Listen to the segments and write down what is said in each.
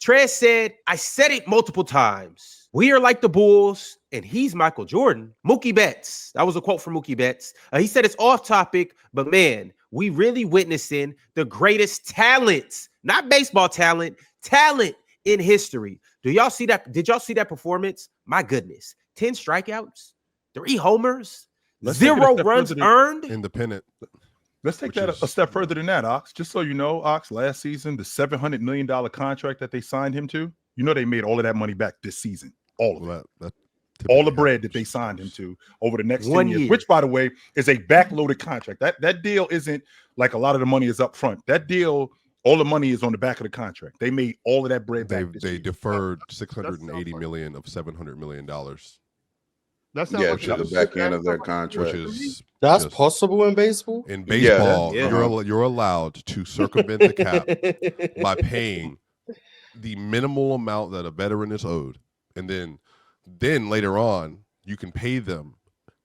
Trez said, I said it multiple times. We are like the Bulls, and he's Michael Jordan. Mookie Betts. That was a quote from Mookie Betts. He said it's off topic, but man, we really witnessing the greatest talent, not baseball talent in history. Do y'all see that? Did y'all see that performance? My goodness. 10 strikeouts, 3 homers, 0 runs earned. Independent. Let's take that a step further than that, Ox. Just so you know, Ox, last season, the $700 million contract that they signed him to, you know they made all of that money back this season. All of it. All the bread that they signed him to over the next 10 years, which, by the way, is a backloaded contract. That deal isn't like a lot of the money is up front. That deal, all the money is on the back of the contract. They made all of that bread back. They deferred $680 million of $700 million. That's to the back end of their contract. That's possible in baseball. In baseball, you're allowed to circumvent the cap by paying the minimal amount that a veteran is owed, and then later on you can pay them.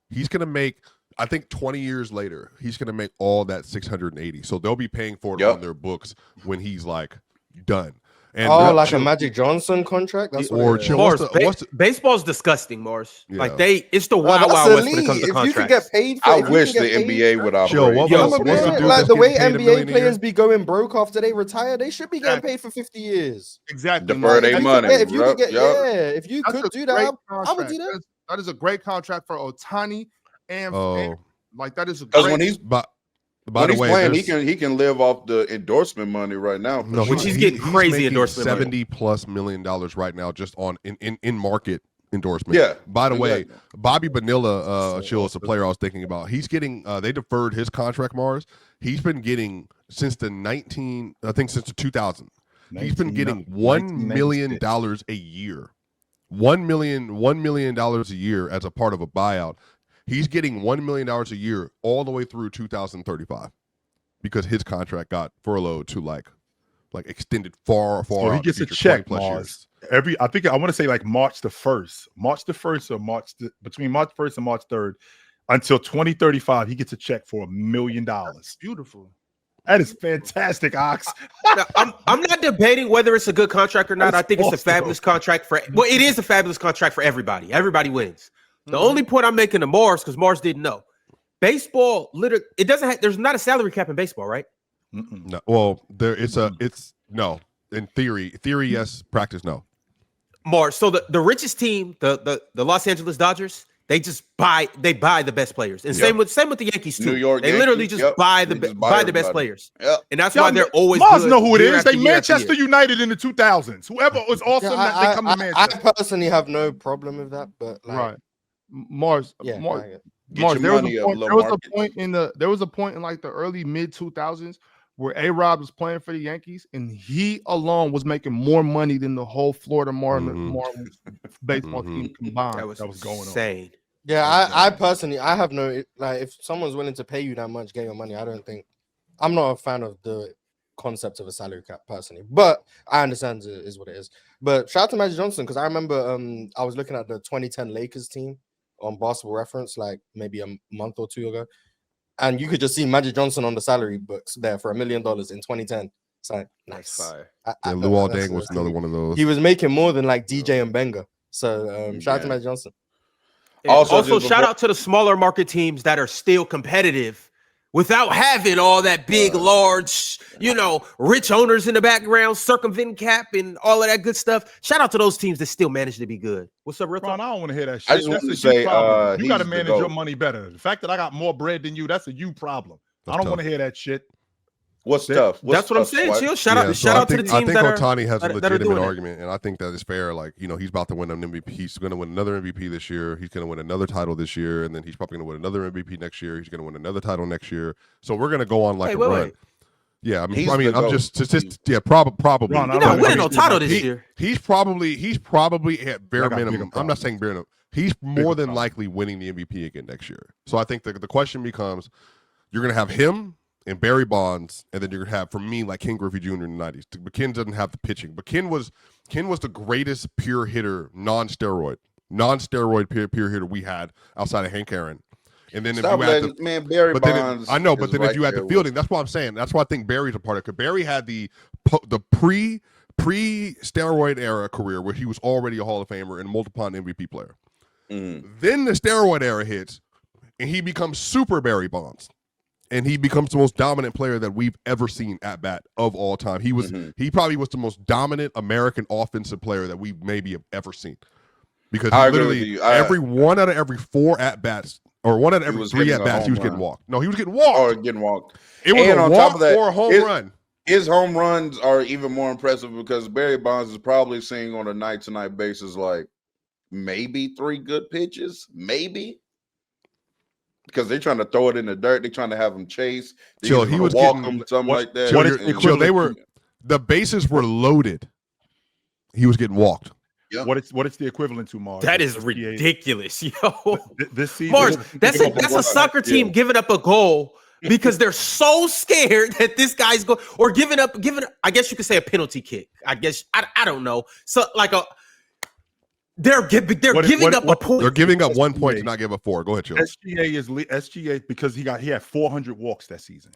He's going to make, I think 20 years later, he's going to make all that 680. So they'll be paying for it on their books when he's like done. And like a Magic Johnson contract. That's baseball's disgusting, Morris. Yeah. Like it's the wild west when it comes to contracts. You could get paid for, I wish the NBA would operate. Like the way NBA players be going broke after they retire, they should be getting paid for 50 years. Exactly. Defer their money. If you could get, if you could do that, I would do that. That is a great contract for Ohtani, and like that is a because great. when he's By the way, playing, he can live off the endorsement money right now. Which he's getting crazy endorsement money. $70+ million right now just on in market endorsement. Yeah. By the way, Bobby Bonilla, Chill is a player I was thinking about. He's getting they deferred his contract, Mars. He's been getting since the 2000. He's been getting $1 million a year. $1 million a year as a part of a buyout. He's getting $1 million a year all the way through 2035 because his contract got furloughed to like extended far. So he gets a check, Mars. I want to say like March the 1st or between March 1st and March 3rd until 2035. He gets a check for $1 million. That's beautiful. That is fantastic, Ox. Now, I'm not debating whether it's a good contract or not. I think it's a fabulous contract it is a fabulous contract for everybody. Everybody wins. The only point I'm making to Mars, because Mars didn't know, baseball literally there's not a salary cap in baseball, right? No. Well, no. In theory, yes. Practice, no. Mars. So the richest team, the Los Angeles Dodgers, they buy the best players, and same with the Yankees too. New York they literally just buy the best players, and that's why they're always. Mars know who it is. They Manchester United in the 2000s. Whoever was awesome, they come to Manchester. I personally have no problem with that, but right. Mars, there was a point in like the early mid 2000s where A-Rod was playing for the Yankees, and he alone was making more money than the whole Florida Marlins baseball team combined. That was going insane. Yeah, I personally, I have no if someone's willing to pay you that much, get your money. I'm not a fan of the concept of a salary cap personally, but I understand it is what it is. But shout out to Magic Johnson, because I remember I was looking at the 2010 Lakers team on Basketball Reference like maybe a month or two ago, and you could just see Magic Johnson on the salary books there for $1 million in 2010. It's like nice. Luol Deng was another one of those. He was making more than like DJ and Benga. So shout out to Magic Johnson. Also shout out to the smaller market teams that are still competitive without having all that big, large, rich owners in the background, circumventing cap and all of that good stuff. Shout out to those teams that still manage to be good. What's up, Ron? I don't want to hear that shit. I just want to say, you got to manage your money better. The fact that I got more bread than you, that's a you problem. I don't want to hear that shit. What's tough? That's what I'm saying, Chill. Shout out to the teams. I think Ohtani has a legitimate argument, and I think that is fair. Like, he's about to win an MVP. He's going to win another MVP this year. He's going to win another title this year, and then he's probably going to win another MVP next year. He's going to win another title next year. So we're going to go on like a run. Wait. Yeah, I'm just probably. You're not winning no title this year. He's probably at bare minimum. I'm not saying bare minimum. He's more than likely winning the MVP again next year. So I think the question becomes, you're going to have him and Barry Bonds, and then you're gonna have, for me, like Ken Griffey Jr. in the 90s. But Ken doesn't have the pitching. But Ken was the greatest pure hitter, non-steroid pure hitter we had outside of Hank Aaron. And then Barry Bonds. I know, but then if you had the fielding, that's what I'm saying. That's why I think Barry's a part of it. Because Barry had the pre-steroid era career where he was already a Hall of Famer and multiple MVP player. Mm. Then the steroid era hits, and he becomes Super Barry Bonds, and he becomes the most dominant player that we've ever seen at bat of all time. He probably was the most dominant American offensive player that we maybe have ever seen, because he literally every one out of every 4 at bats. Or one out of every 3 at bats, he was getting walked. No, he was getting walked. Or getting walked. It was and a on walk top of that, or a home run. His home runs are even more impressive because Barry Bonds is probably seeing on a night-to-night basis like maybe 3 good pitches, maybe. Because they're trying to throw it in the dirt. They're trying to have him chase. Chill, he was walk getting him, something like that. Chill, the bases were loaded. He was getting walked. Yeah. What it's the equivalent to, Mars? That is ridiculous, yo. This season, Mars, that's a soccer team giving up a goal because they're so scared that this guy's going, or giving up. I guess you could say a penalty kick. I guess I don't know. So like they're giving up a point. They're giving up 1 point to not give up 4. Go ahead, Chill. SGA because he had 400 walks that season.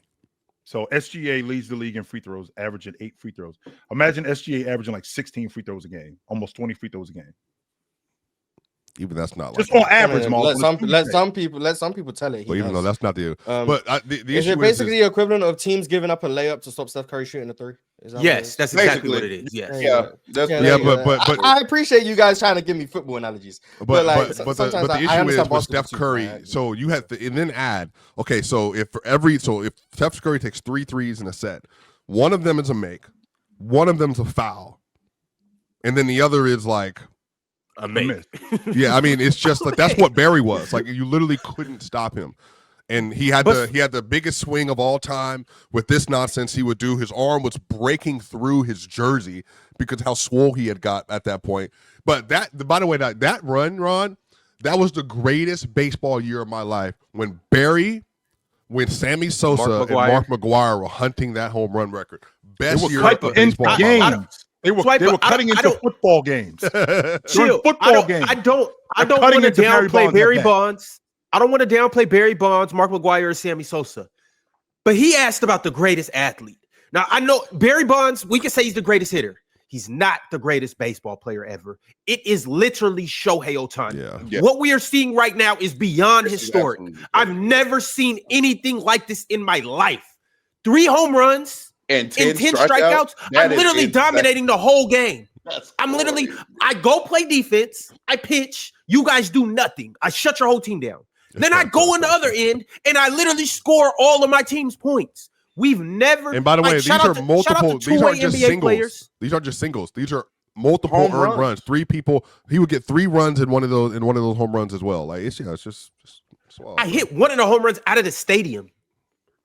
So SGA leads the league in free throws, averaging 8 free throws. Imagine SGA averaging like 16 free throws a game, almost 20 free throws a game. Even that's not just on average. Let some people tell it. Even though that's not the the is issue it basically the equivalent of teams giving up a layup to stop Steph Curry shooting a 3? Yes, that's exactly what it is. Yes. But I appreciate you guys trying to give me football analogies. But the issue is with Steph Curry. So you have to and then add. Okay, so if Steph Curry takes 3 threes in a set, one of them is a make, one of them's a foul, and then the other is like a miss. Yeah, I mean, it's just like that's what Barry was. Like you literally couldn't stop him. And he had the biggest swing of all time with this nonsense he would do. His arm was breaking through his jersey because how swole he had got at that point. But by the way, that run, Ron, that was the greatest baseball year of my life. When Sammy Sosa and Mark McGwire were hunting that home run record. Best year of baseball games. They were cutting into football games. Chill. I don't want to downplay Barry Bonds. I don't want to downplay Barry Bonds, Mark McGwire, or Sammy Sosa. But he asked about the greatest athlete. Now, I know Barry Bonds, we can say he's the greatest hitter. He's not the greatest baseball player ever. It is literally Shohei Ohtani. Yeah. What we are seeing right now is beyond historic. I've never seen anything like this in my life. 3 home runs and 10 strikeouts. I'm literally dominating the whole game. I go play defense. I pitch. You guys do nothing. I shut your whole team down. Then I go on the other end and I literally score all of my team's points. We've never. And by the way, these are multiple. These aren't just singles. Players. These aren't just singles. These are multiple earned runs. 3 people. He would get 3 runs in one of those home runs as well. Like it's just I hit one of the home runs out of the stadium.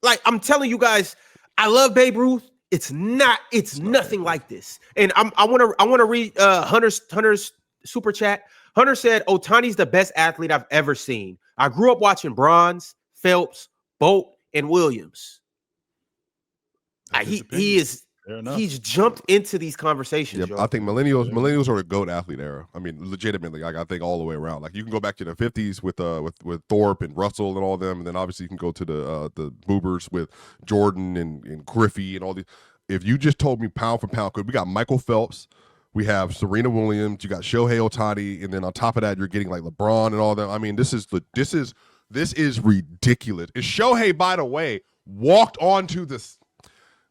Like I'm telling you guys, I love Babe Ruth. It's nothing like this. And I want to read Hunter's super chat. Hunter said, Ohtani's the best athlete I've ever seen. I grew up watching Bronze, Phelps, Bolt, and Williams. He's jumped into these conversations. Yeah, I think millennials are the GOAT athlete era. I mean, legitimately, I think all the way around. Like you can go back to the 50s with Thorpe and Russell and all of them, and then obviously you can go to the Boobers with Jordan and Griffey and all these. If you just told me pound for pound, we got Michael Phelps. We have Serena Williams, you got Shohei Ohtani, and then on top of that, you're getting like LeBron and all that. I mean, this is ridiculous. And Shohei, by the way, walked onto this.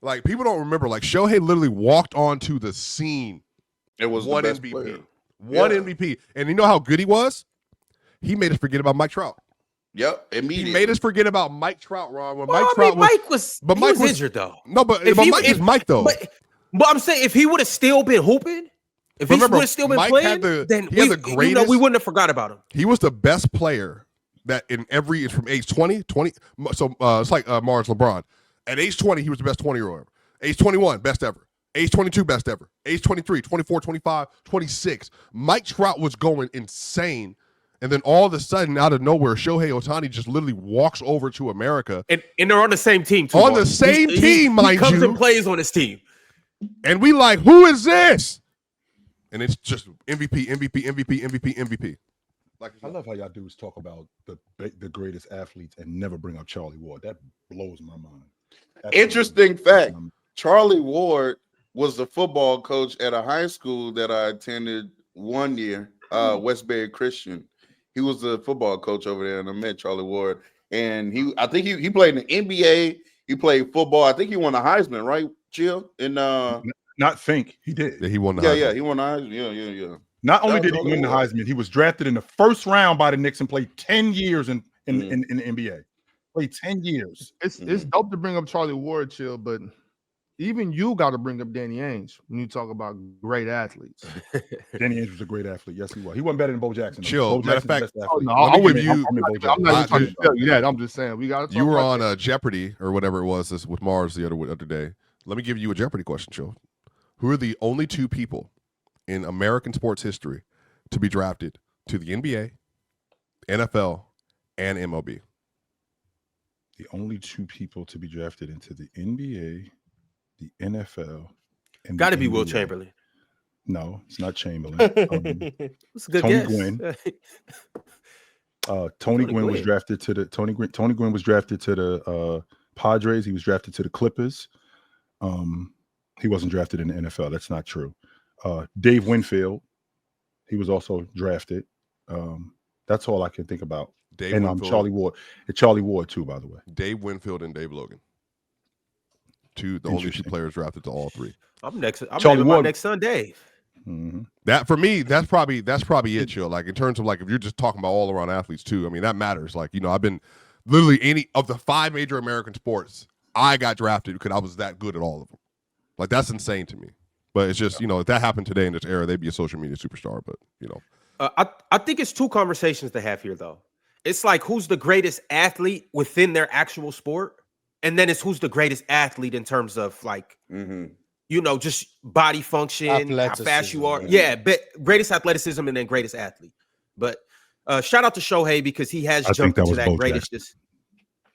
Like people don't remember, like Shohei literally walked onto the scene. It was one the best MVP, player. MVP, and you know how good he was? He made us forget about Mike Trout. Yep, immediately. He made us forget about Mike Trout, Ron. When Mike was injured though. No, but Mike is Mike though. But I'm saying if he would have still been hooping. If he would have still been playing, then we wouldn't have forgot about him. He was the best player that from age 20. So it's like Mars LeBron. At age 20, he was the best 20-year-old ever. Age 21, best ever. Age 22, best ever. Age 23, 24, 25, 26. Mike Trout was going insane. And then all of a sudden, out of nowhere, Shohei Ohtani just literally walks over to America. And they're on the same team, too. On the same team, mind you. He comes and plays on his team. And we like, who is this? And it's just MVP. Like I love how y'all dudes talk about the greatest athletes and never bring up Charlie Ward. That blows my mind. Interesting fact. Charlie Ward was the football coach at a high school that I attended one year, Westbury Christian. He was the football coach over there, and I met Charlie Ward. And I think he played in the NBA. He played football. I think he won the Heisman, right? Chill. And not think he did. Yeah, he won the Heisman. Yeah, he won the Heisman. Yeah. Not only did he win the Heisman, he was drafted in the first round by the Knicks and played 10 years in the NBA. Played 10 years. It's dope to bring up Charlie Ward, Chill, but even you got to bring up Danny Ainge when you talk about great athletes. Danny Ainge was a great athlete. Yes, he was. He wasn't better than Bo Jackson. Chill. Bo Matter of fact, I'm with you. I'm not even trying to tell you that. I'm just saying we got to. You were on Jeopardy or whatever it was with Mars the other day. Let me give you a Jeopardy question, Chill. Who are the only two people in American sports history to be drafted to the NBA, NFL, and MLB? The only two people to be drafted into the NBA, the NFL, and got to be Will Chamberlain. No, it's not Chamberlain. It's a good Tony guess. Gwynn. Tony Gwynn was drafted to the Tony Gwynn was drafted to the Padres. He was drafted to the Clippers. He wasn't drafted in the NFL. That's not true. Dave Winfield, he was also drafted. That's all I can think about. And Charlie Ward. And Charlie Ward too, by the way. Dave Winfield and Dave Logan. The only two players drafted to all three. I'm naming my next son Dave. Mm-hmm. That for me, that's probably it, Chill. Like in terms of like if you're just talking about all around athletes too. I mean, that matters. Like, I've been literally any of the 5 major American sports, I got drafted because I was that good at all of them. Like that's insane to me. But it's just, if that happened today in this era, they'd be a social media superstar. But I think it's two conversations to have here though. It's like who's the greatest athlete within their actual sport, and then it's who's the greatest athlete in terms of like, just body function, how fast you are. Yeah, but greatest athleticism and then greatest athlete. But shout out to Shohei because he has jumped into that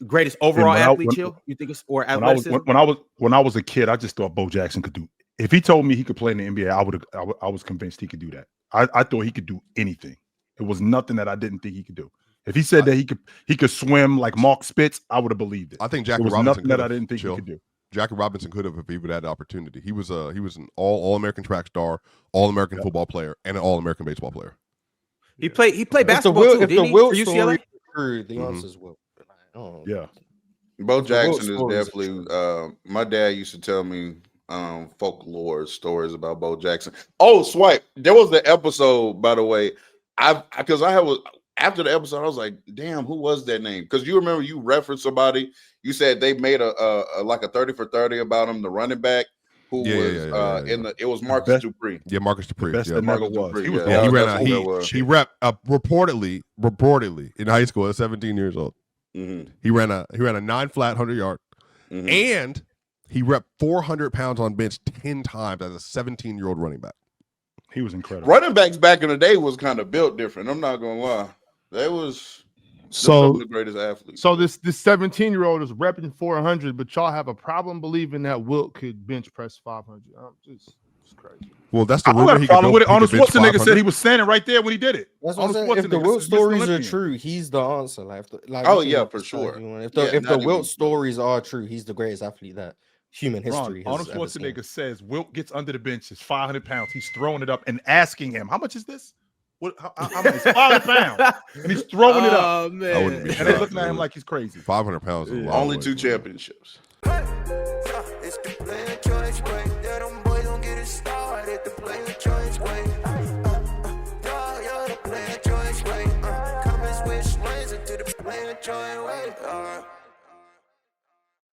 greatest overall athlete. Chill, you think it's or athleticism? When I was a kid, I just thought Bo Jackson could do. If he told me he could play in the NBA, I was convinced he could do that. I thought he could do anything. It was nothing that I didn't think he could do. If he said that he could swim like Mark Spitz, I would have believed it. I think Jackie Robinson Robinson nothing that I didn't think he could do. Jackie Robinson could have if he would have had the opportunity. He was an all-American track star, all-American football player, and an all-American baseball player. He played basketball too. If the Wilt story is true, the Mm-hmm. answer is Wilt. Yeah. Bo Jackson is definitely. My dad used to tell me folklore stories about Bo Jackson. Oh, Swipe. There was the episode, by the way. After the episode, I was like, damn, who was that name? Because you remember you referenced somebody. You said they made a like a 30 for 30 about him, the running back who it was Marcus Dupree. Yeah, Marcus Dupree. Best that never was. He reportedly in high school at 17 years old. Mm-hmm. He ran a 9-flat 100-yard, and he repped 400 pounds on bench 10 times as a 17-year-old running back. He was incredible. Running backs back in the day was kind of built different. I'm not gonna lie. They was some of the greatest athletes. So this 17-year-old is repping 400, but y'all have a problem believing that Wilt could bench press 500. It's crazy. Well, that's the I rumor. got a problem with it. Arnold Schwarzenegger said he was standing right there when he did it. That's what I'm saying. If the Wilt stories are true, he's the answer. For sure. If the Wilt stories are true, he's the greest athlete that human history has Arnold Schwarzenegger says Wilt gets under the bench, is 500 pounds. He's throwing it up and asking him, how much is this? How much is 500 pounds? And he's throwing it up. Man. And they're looking at him like he's crazy. 500 pounds. Is Only 2 championships. It's the player choice way. Yeah, them boys don't get it started. The player choice way. Yeah, the player choice way. Come and switch lanes into the player choice way.